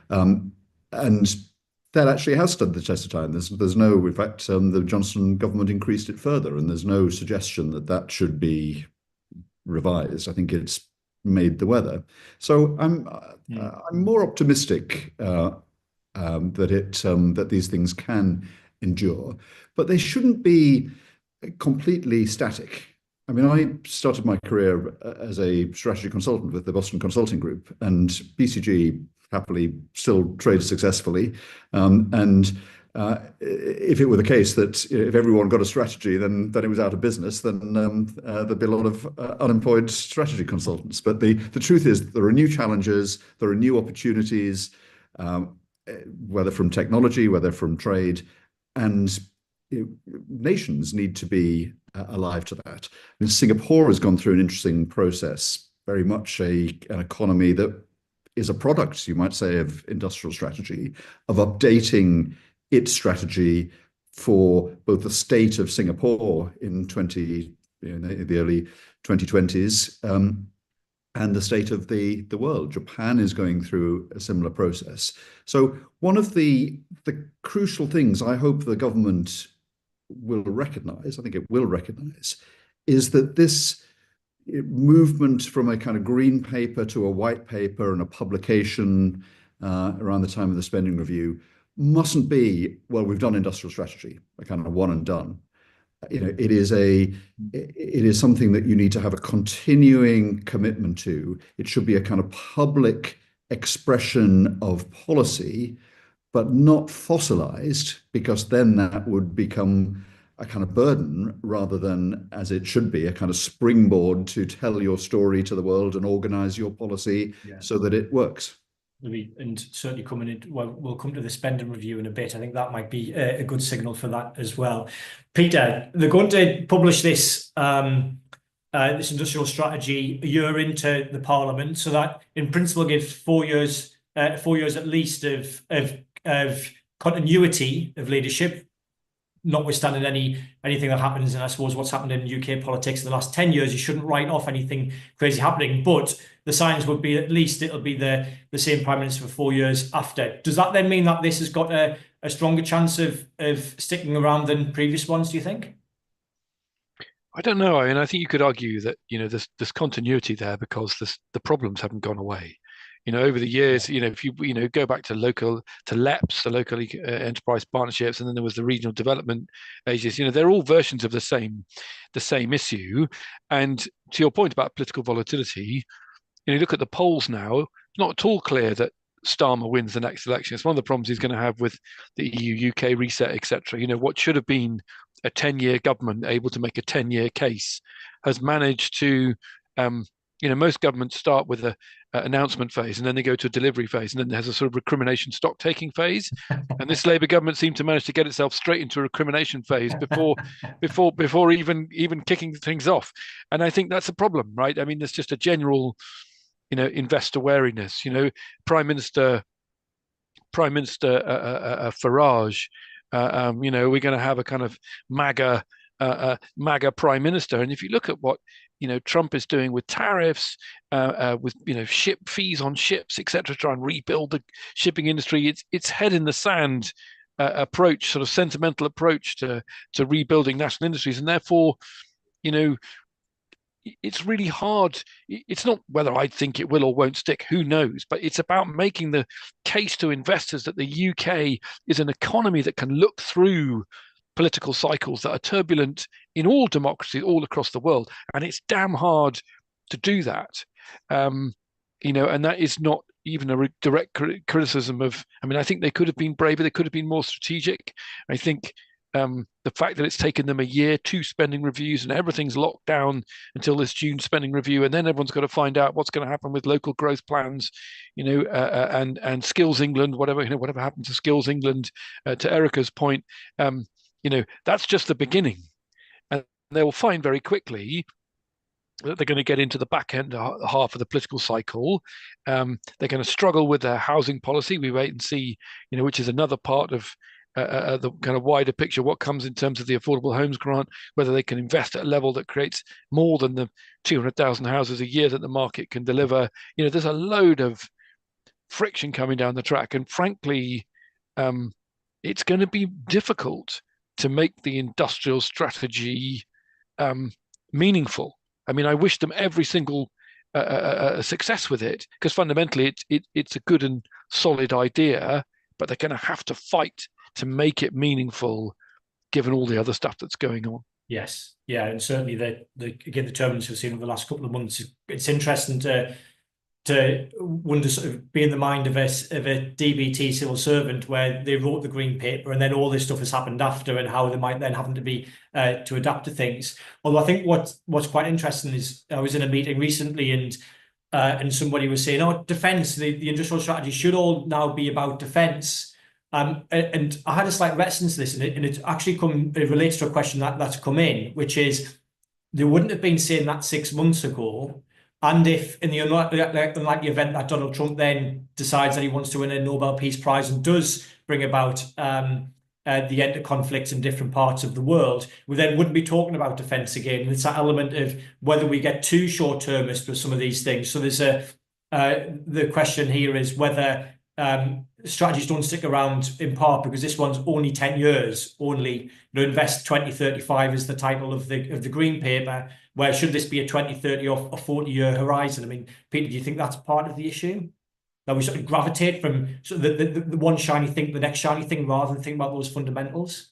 And that actually has stood the test of time. There's no, in fact, the Johnson government increased it further, and there's no suggestion that should be revised. I think it's made the weather. So I'm more optimistic that these things can endure, but they shouldn't be completely static. I mean, I started my career as a strategy consultant with the Boston Consulting Group, and BCG happily still trades successfully. If it were the case that if everyone got a strategy, then it was out of business, then there'd be a lot of unemployed strategy consultants. But the truth is, there are new challenges, there are new opportunities, whether from technology, whether from trade, and nations need to be alive to that. I mean, Singapore has gone through an interesting process, very much an economy that is a product, you might say, of industrial strategy, of updating its strategy for both the state of Singapore in the early 2020s and the state of the world. Japan is going through a similar process. So one of the crucial things I hope the government will recognize, I think it will recognize, is that this movement from a kind of green paper to a white paper and a publication around the time of the spending review mustn't be, well, we've done industrial strategy, a kind of one and done. It is something that you need to have a continuing commitment to. It should be a kind of public expression of policy, but not fossilized, because then that would become a kind of burden rather than, as it should be, a kind of springboard to tell your story to the world and organize your policy so that it works. And certainly coming in, well, we'll come to the spending review in a bit. I think that might be a good signal for that as well. Peter, they're going to publish this this industrial strategy a year into the Parliament, so that in principle gives 4 years at least of continuity of leadership, notwithstanding anything that happens. And I suppose what's happened in UK politics in the last 10 years, you shouldn't write off anything crazy happening, but the signs would be at least it'll be the same Prime Minister for 4 years after. Does that then mean that this has got a stronger chance of sticking around than previous ones, do you think? I don't know. I mean, I think you could argue that, there's continuity there because the problems haven't gone away. Over the years, if you go back to LEPs, the local enterprise partnerships, and then there was the regional development agencies. They're all versions of the same issue. And to your point about political volatility, you look at the polls now. It's not at all clear that Starmer wins the next election. It's one of the problems he's going to have with the EU-UK reset, etc. What should have been a 10-year government able to make a 10-year case has managed to. Most governments start with an announcement phase, and then they go to a delivery phase, and then there's a sort of recrimination stock taking phase. And this Labour government seemed to manage to get itself straight into a recrimination phase before even kicking things off. And I think that's a problem, right? I mean, there's just a general, investor wariness. Prime Minister Farage. We're going to have a kind of MAGA Prime Minister, and if you look at what Trump is doing with tariffs, with ship fees on ships, etc., try and rebuild the shipping industry. It's head in the sand approach, sort of sentimental approach to rebuilding national industries, and therefore, it's really hard. It's not whether I think it will or won't stick, who knows, but it's about making the case to investors that the UK is an economy that can look through political cycles that are turbulent in all democracies all across the world, and it's damn hard to do that. And that is not even a direct criticism of. I mean, I think they could have been braver. They could have been more strategic. I think the fact that it's taken them a year, 2 spending reviews, and everything's locked down until this June spending review, and then everyone's got to find out what's going to happen with local growth plans, and Skills England, whatever happened to Skills England. To Erika's point. That's just the beginning, and they will find very quickly that they're going to get into the back end half of the political cycle. They're going to struggle with their housing policy. We wait and see, which is another part of the kind of wider picture, what comes in terms of the affordable homes grant, whether they can invest at a level that creates more than the 200,000 houses a year that the market can deliver. There's a load of friction coming down the track, and frankly, it's going to be difficult to make the industrial strategy meaningful. I mean, I wish them every single success with it, because fundamentally it's a good and solid idea, but they're going to have to fight to make it meaningful given all the other stuff that's going on. Yes, yeah, and certainly again the turbulence we've seen over the last couple of months. It's interesting to wonder, sort of be in the mind of a DBT civil servant where they wrote the green paper and then all this stuff has happened after, and how they might then have to be to adapt to things. Although I think what's quite interesting is I was in a meeting recently and somebody was saying, oh, defence, the industrial strategy should all now be about defence. And I had a slight reticence to this, and it actually it relates to a question that's come in, which is they wouldn't have been saying that 6 months ago. And if in the unlikely event that Donald Trump then decides that he wants to win a Nobel Peace Prize and does bring about the end of conflicts in different parts of the world, we then wouldn't be talking about defence again. And it's that element of whether we get too short-termist with some of these things. So there's the question here is whether strategies don't stick around, in part because this one's only 10 years, only, invest 2035 is the title of the green paper, where should this be a 20, 30 or a 40-year horizon? I mean, Peter, do you think that's part of the issue? That we sort of gravitate from sort of the one shiny thing to the next shiny thing rather than think about those fundamentals?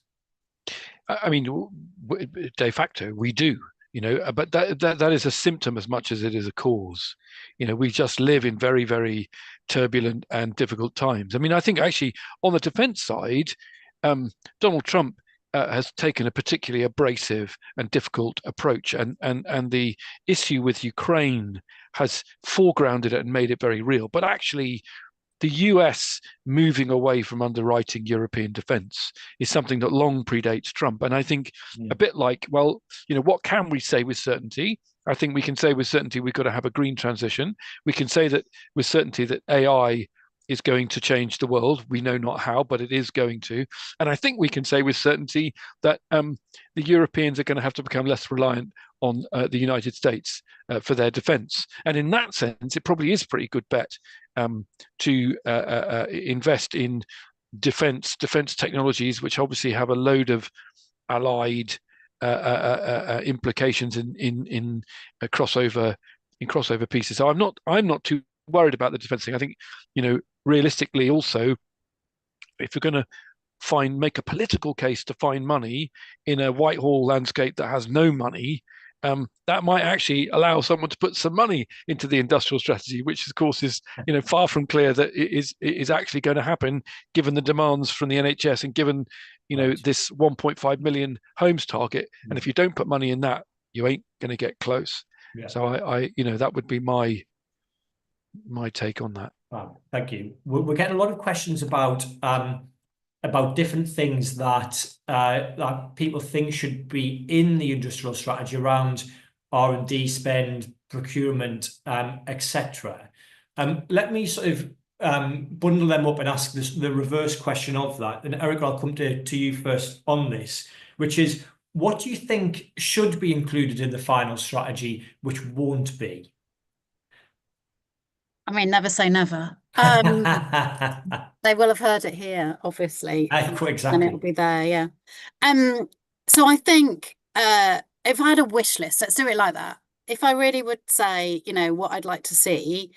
I mean, de facto, we do. But that is a symptom as much as it is a cause. We just live in very, very turbulent and difficult times. I mean, I think actually on the defense side, Donald Trump has taken a particularly abrasive and difficult approach, and the issue with Ukraine has foregrounded it and made it very real. But actually, the US moving away from underwriting European defense is something that long predates Trump. And I think a bit like, well, what can we say with certainty? I think we can say with certainty we've got to have a green transition. We can say that with certainty that AI is going to change the world. We know not how, but it is going to. And I think we can say with certainty that the Europeans are going to have to become less reliant on the United States for their defense. And in that sense, it probably is a pretty good bet to invest in defense technologies, which obviously have a load of allied implications in crossover pieces. So I'm not too worried about the defense thing. I think realistically also, if you're going to make a political case to find money in a Whitehall landscape that has no money, that might actually allow someone to put some money into the industrial strategy, which of course is far from clear that it is actually going to happen, given the demands from the NHS and given this 1.5 million homes target. And if you don't put money in that, you ain't going to get close. Yeah. So I that would be my take on that. Wow, thank you. We're getting a lot of questions about different things that people think should be in the industrial strategy around R&D spend, procurement, etc. Let me sort of bundle them up and ask the reverse question of that. And Erika, I'll come to you first on this, which is, what do you think should be included in the final strategy, which won't be? I mean, never say never. They will have heard it here, obviously. Exactly. And it'll be there, yeah. So I think if I had a wish list, let's do it like that. If I really would say, what I'd like to see,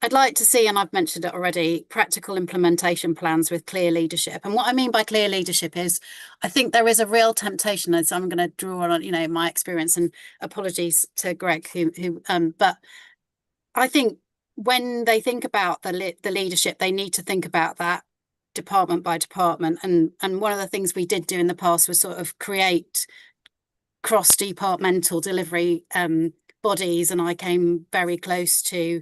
and I've mentioned it already, practical implementation plans with clear leadership. And what I mean by clear leadership is, I think there is a real temptation, as I'm going to draw on, my experience, and apologies to Greg, but I think when they think about the leadership, they need to think about that department by department. And one of the things we did do in the past was sort of create cross-departmental delivery bodies, and I came very close to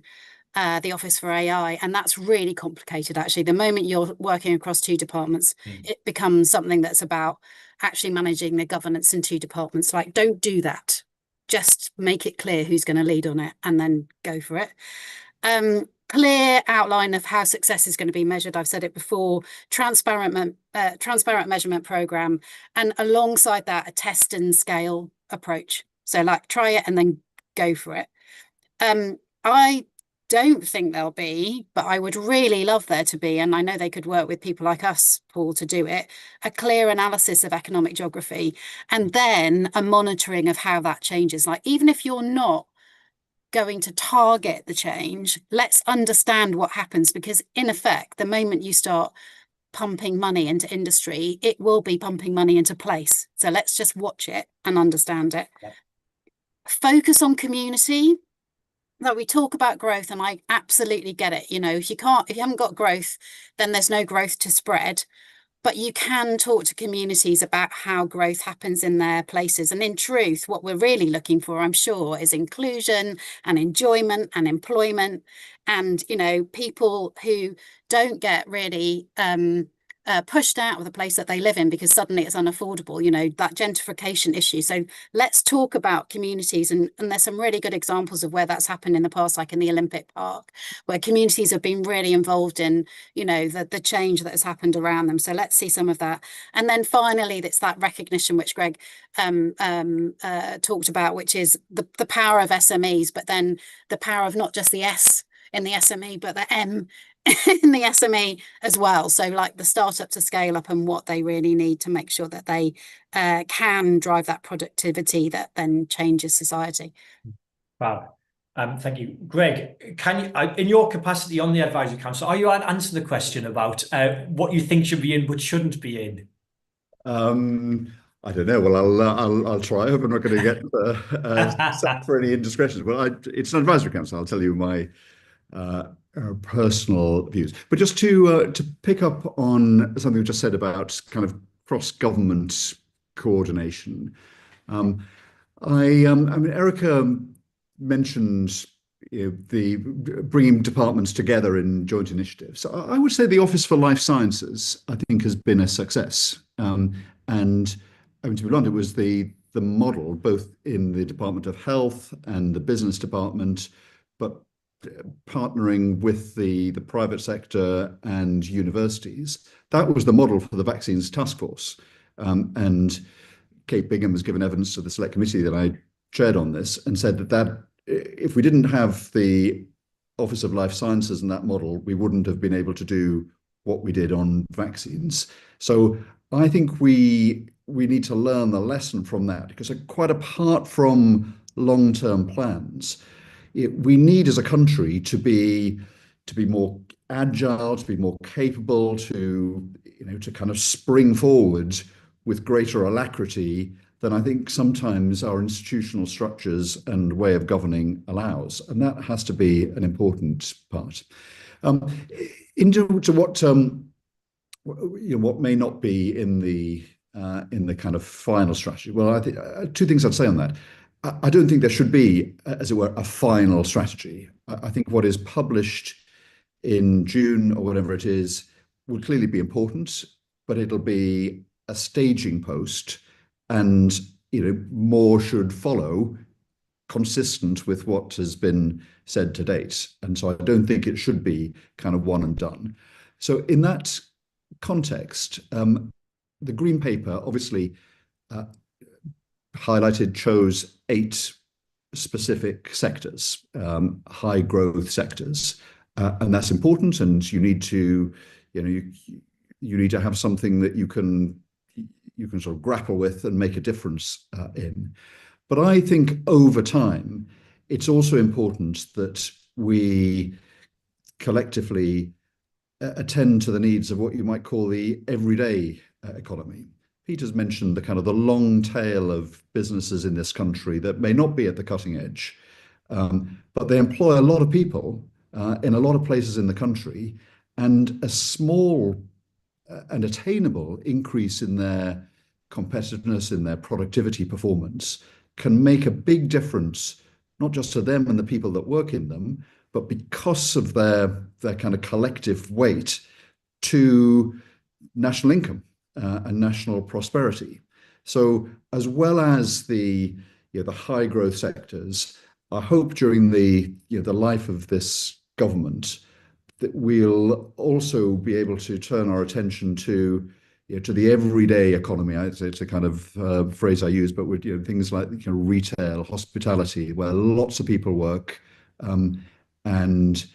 the Office for AI, and that's really complicated. Actually, the moment you're working across two departments, it becomes something that's about actually managing the governance in two departments. Like, don't do that. Just make it clear who's going to lead on it, and then go for it. Clear outline of how success is going to be measured. I've said it before. Transparent measurement program, and alongside that, a test and scale approach. So, like, try it and then go for it. I don't think there'll be, but I would really love there to be, and I know they could work with people like us, Paul, to do it, a clear analysis of economic geography, and then a monitoring of how that changes. Like, even if you're not going to target the change, let's understand what happens, because in effect, the moment you start pumping money into industry, it will be pumping money into place. So let's just watch it and understand it. Yeah. Focus on community. That we talk about growth, and I absolutely get it. You know, if you haven't got growth, then there's no growth to spread. But you can talk to communities about how growth happens in their places. And in truth, what we're really looking for, I'm sure, is inclusion and enjoyment and employment, and, you know, people who don't get really pushed out of the place that they live in because suddenly it's unaffordable, you know, that gentrification issue. So let's talk about communities, and there's some really good examples of where that's happened in the past, like in the Olympic Park, where communities have been really involved in, you know, the change that has happened around them. So let's see some of that. And then finally, it's that recognition which Greg talked about, which is the power of SMEs, but then the power of not just the S in the SME, but the M in the SME as well. So like the startup to scale up and what they really need to make sure that they can drive that productivity that then changes society. Wow. Thank you. Greg, can you, in your capacity on the advisory council, are you answering the question about what you think should be in but shouldn't be in? I don't know. Well, I'll try. I hope I'm not going to get set for any indiscretions. Well, it's an advisory council. I'll tell you my personal views. But just to pick up on something we just said about kind of cross-government coordination. I mean, Erika mentioned, you know, the bringing departments together in joint initiatives. I would say the Office for Life Sciences, I think, has been a success. And I mean, to be blunt, it was the model both in the Department of Health and the Business Department, but partnering with the private sector and universities. That was the model for the Vaccines Task Force. And Kate Bingham has given evidence to the select committee that I chaired on this and said that if we didn't have the Office of Life Sciences and that model, we wouldn't have been able to do what we did on vaccines. So I think we need to learn the lesson from that, because quite apart from long-term plans, we need as a country to be more agile, to be more capable, to, you know, to kind of spring forward with greater alacrity than I think sometimes our institutional structures and way of governing allows, and that has to be an important part. Into what you know, what may not be in the kind of final strategy. Well, I think two things I'd say on that. I don't think there should be, as it were, a final strategy. I think what is published in June or whatever it is will clearly be important, but it'll be a staging post, and, you know, more should follow consistent with what has been said to date. And so I don't think it should be kind of one and done. So in that context, the Green Paper obviously chose 8 specific sectors, high growth sectors, and that's important. And you need to, you know, you need to have something that you can sort of grapple with and make a difference in. But I think over time, it's also important that we collectively attend to the needs of what you might call the everyday economy. Peter's mentioned the kind of the long tail of businesses in this country that may not be at the cutting edge, but they employ a lot of people in a lot of places in the country, and a small and attainable increase in their competitiveness, in their productivity performance, can make a big difference, not just to them and the people that work in them, but because of their kind of collective weight, to national income and national prosperity. So as well as the high growth sectors, I hope during the life of this government that we'll also be able to turn our attention to the everyday economy. It's a kind of phrase I use, but with things like retail, hospitality, where lots of people work, and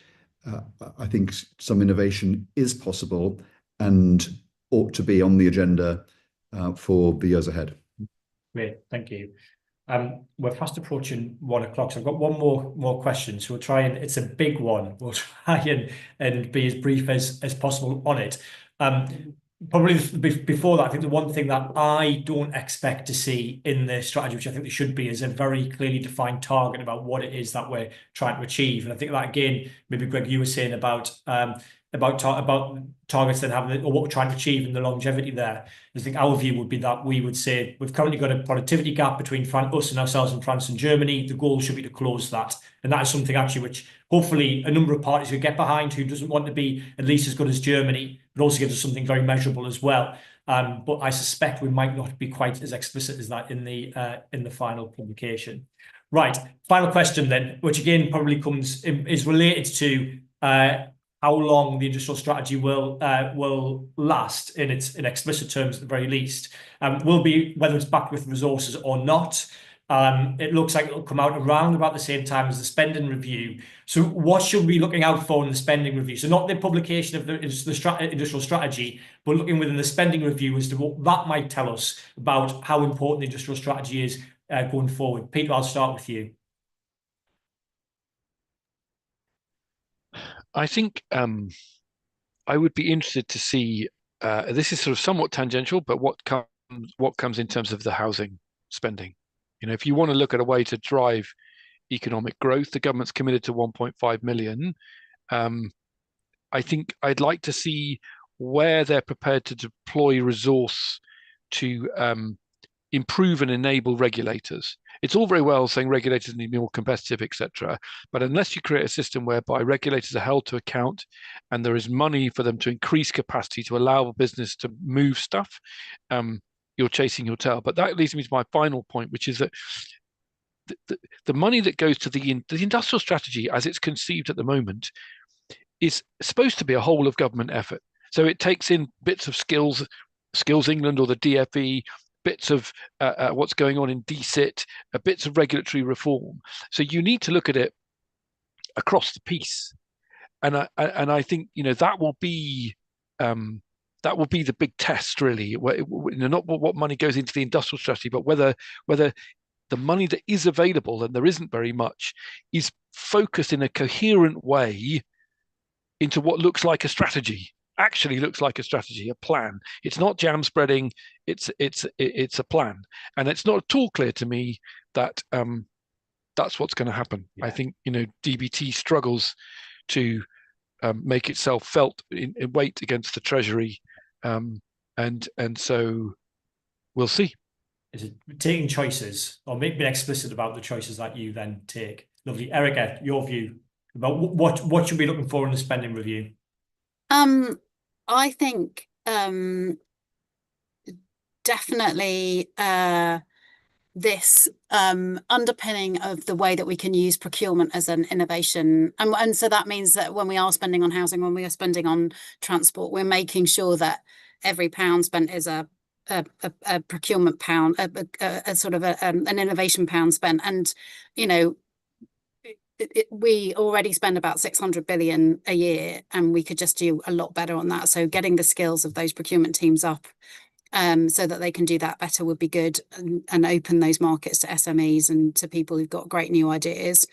I think some innovation is possible and ought to be on the agenda for the years ahead. Great, thank you. We're fast approaching 1 o'clock, so I've got one more question. So we'll try, and it's a big one. We'll try and be as brief as possible on it. Probably before that, I think the one thing that I don't expect to see in the strategy, which I think there should be, is a very clearly defined target about what it is that we're trying to achieve. And I think that, again, maybe Greg, you were saying about targets that have, or what we're trying to achieve and the longevity there. I think our view would be that we would say we've currently got a productivity gap between us and ourselves and France and Germany. The goal should be to close that. And that is something actually which hopefully a number of parties could get behind, who doesn't want to be at least as good as Germany, but also gives us something very measurable as well. But I suspect we might not be quite as explicit as that in the final publication. Right, final question then, which again probably is related to how long the industrial strategy will last in explicit terms at the very least. Will be whether it's backed with resources or not. It looks like it'll come out around about the same time as the spending review. So what should we be looking out for in the spending review? So not the publication of the industrial strategy, but looking within the spending review as to what that might tell us about how important the industrial strategy is going forward. Peter, I'll start with you. I think I would be interested to see, this is sort of somewhat tangential, but what comes in terms of the housing spending. You know, if you want to look at a way to drive economic growth, the government's committed to 1.5 million. I think I'd like to see where they're prepared to deploy resource to improve and enable regulators. It's all very well saying regulators need to be more competitive, etc. But unless you create a system whereby regulators are held to account and there is money for them to increase capacity to allow business to move stuff, you're chasing your tail. But that leads me to my final point, which is that the money that goes to the industrial strategy as it's conceived at the moment is supposed to be a whole of government effort. So it takes in bits of Skills England or the DFE, bits of what's going on in DSIT, bits of regulatory reform. So you need to look at it across the piece, and I think, you know, that will be the big test, really. Not what money goes into the industrial strategy, but whether the money that is available, and there isn't very much, is focused in a coherent way into what looks like a strategy. Actually looks like a strategy, a plan. It's not jam spreading. It's a plan, and it's not at all clear to me that that's what's going to happen. Yeah. I think, you know, DBT struggles to make itself felt in weight against the Treasury, and so we'll see. Is it taking choices, or being explicit about the choices that you then take? Lovely. Erika, your view about what should we be looking for in the spending review? I think definitely this underpinning of the way that we can use procurement as an innovation, and so that means that when we are spending on housing, when we are spending on transport, we're making sure that every pound spent is a procurement pound, a sort of an innovation pound spent. And, you know, we already spend about 600 billion a year, and we could just do a lot better on that. So getting the skills of those procurement teams up so that they can do that better would be good, and open those markets to SMEs and to people who've got great new ideas.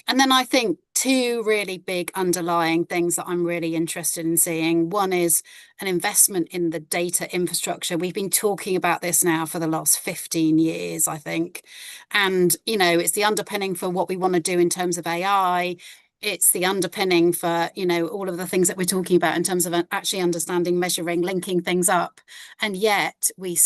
And then I think two really big underlying things that I'm really interested in seeing. One is an investment in the data infrastructure. We've been talking about this now for the last 15 years, I think. And, you know, it's the underpinning for what we want to do in terms of AI. It's the underpinning for, you know, all of the things that we're talking about in terms of actually understanding, measuring, linking things up. And yet we've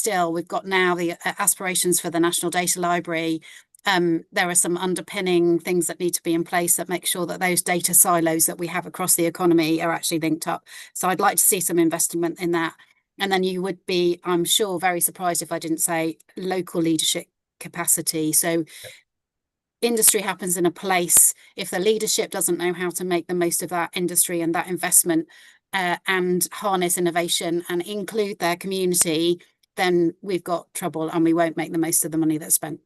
got now the aspirations for the National Data Library. There are some underpinning things that need to be in place that make sure that those data silos that we have across the economy are actually linked up. So I'd like to see some investment in that. And then you would be, I'm sure, very surprised if I didn't say local leadership capacity. So industry happens in a place. If the leadership doesn't know how to make the most of that industry and that investment and harness innovation and include their community, then we've got trouble and we won't make the most of the money that's spent.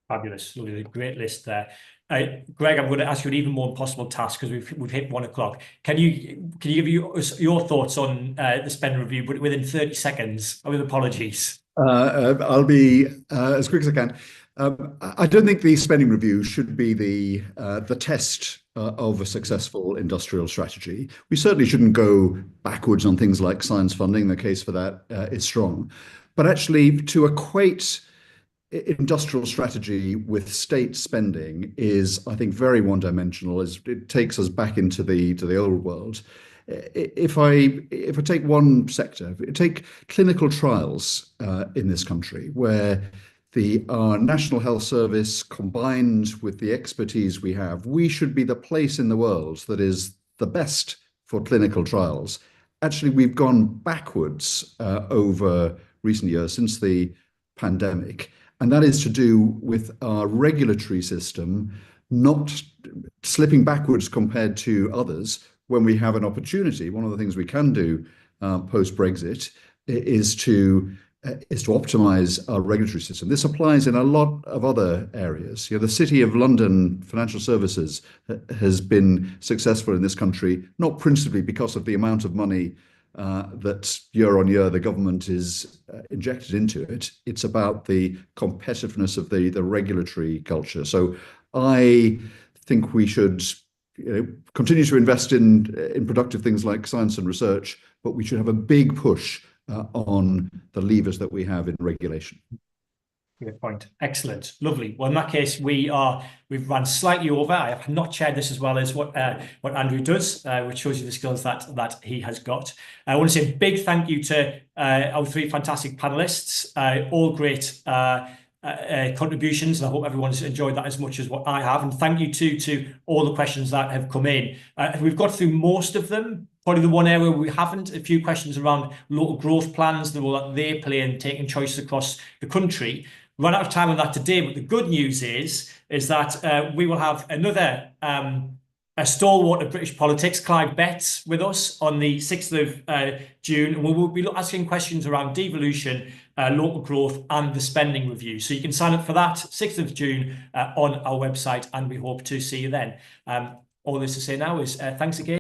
Fabulous, lovely, great list there. Greg, I'm going to ask you an even more impossible task because we've hit 1 o'clock. Can you give your thoughts on the spend review, but within 30 seconds, with apologies? I'll be as quick as I can. I don't think the spending review should be the test of a successful industrial strategy. We certainly shouldn't go backwards on things like science funding. The case for that is strong. But actually, to equate industrial strategy with state spending is, I think, very one-dimensional. It takes us back into the old world. If I take one sector, take clinical trials in this country, where our National Health Service combined with the expertise we have, we should be the place in the world that is the best for clinical trials. Actually, we've gone backwards over recent years since the pandemic, and that is to do with our regulatory system not slipping backwards compared to others when we have an opportunity. One of the things we can do post-Brexit is to optimize our regulatory system. This applies in a lot of other areas. The City of London financial services has been successful in this country, not principally because of the amount of money that year on year the government is injected into it. It's about the competitiveness of the regulatory culture. So I think we should continue to invest in productive things like science and research, but we should have a big push on the levers that we have in regulation. Good point. Excellent. Lovely. Well, in that case, we've run slightly over. I have not shared this as well as what Andrew does, which shows you the skills that he has got. I want to say a big thank you to our three fantastic panelists, all great contributions, and I hope everyone's enjoyed that as much as what I have. And thank you to all the questions that have come in. We've got through most of them. Probably the one area we haven't, a few questions around local growth plans, the role that they play in taking choices across the country. We ran out of time on that today, but the good news is that we will have another a stalwart of British politics, Clive Betts, with us on the 6th of June, and we will be asking questions around devolution, local growth, and the spending review. So you can sign up for that 6th of June on our website, and we hope to see you then. All this to say now is thanks again.